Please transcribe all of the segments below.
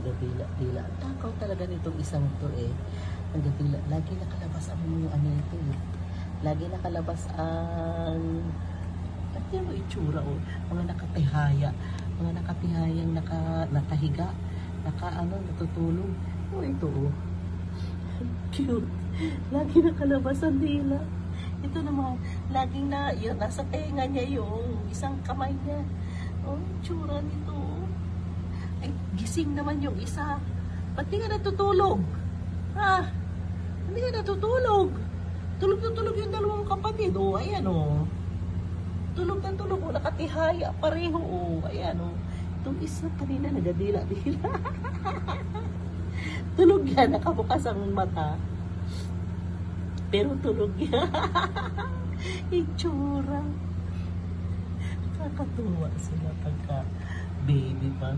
Nagadila-dila. Ang takaw talaga nitong isang to eh. Nagadila. Lagi nakalabas ang ano ito eh. Lagi nakalabas ang at yan o itsura o. Mga nakatihaya. Mga nakatihayang nakahiga. Natutulog. O ito o. Cute. Lagi nakalabas ang dila. Ito naman, laging yun, nasa tenga niya yung isang kamay niya. Oh, tsura nito. Ay, gising naman yung isa. Ba't di ka natutulog? Ha? Hindi ka natutulog. Tulog na tulog yung dalawang kapatid. Oh, ayan oh. Tulog na tulog. Oh, nakatihaya. Pareho oh. Ayan oh. Itong isa kanina nagadila-dila. Tulog yan. Nakabukas ang mata. Pero tulog yan. Itsura. Nakakatuwa sila pagka baby pa.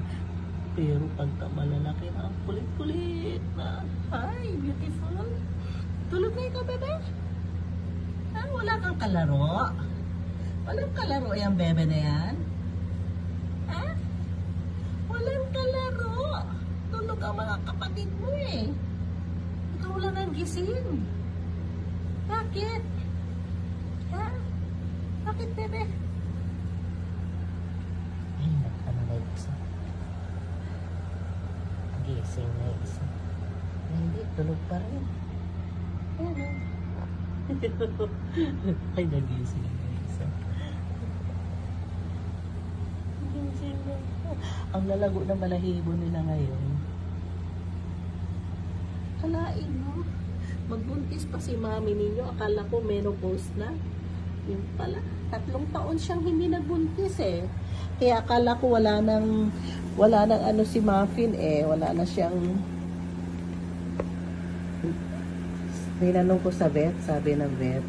Pero pagka malalaki na, kulit-kulit na. Ay, beautiful. Tulog na ikaw, bebe? Ah, wala kang kalaro? Walang kalaro yung bebe na yan? Ha? Walang kalaro. Tulog ang mga kapatid mo eh. Ikaw lang ang gising. Bakit? Ha? Bakit, bebe? Ay, ano na isa? Gising na isa. Hindi, tulog pa rin. Ayan. Ay, nagising na isa. Gising na. Ang lalago na balahibo nila ngayon. Kalain, no? Magbuntis pa si mami ninyo. Akala ko menopause na. Yung pala, 3 taon siyang hindi nagbuntis eh. Kaya akala ko wala nang ano si Muffin eh. Wala na siyang tinanong ko sa vet, sabi ng vet,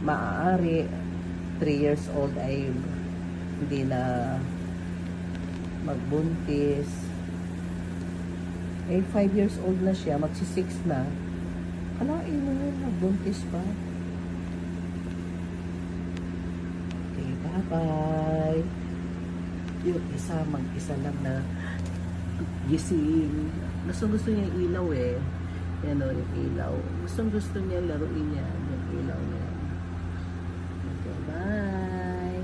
maaari 3 years old ay hindi na magbuntis. Eh, 5 years old na siya, magsi-6 na. Kalain mo yun, nagbuntis pa. Okay, bye-bye. Yung isa, mag-isa lang na gising. Gusto niya yung ilaw eh. Yan o, yung ilaw. Gusto niya laruin niya yung ilaw niya. Okay, bye.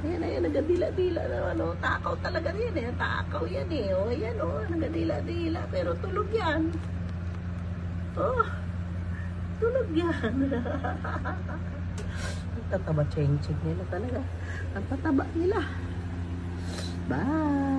Ayan, nagadila-dila na ano. Takaw talaga yan eh. Takaw yan eh. O, ayan o, nagadila-dila. Pero tulog yan. Oh, tulog yan. Ang tataba cheng-cheng nila talaga. Ang tataba nila. Bye.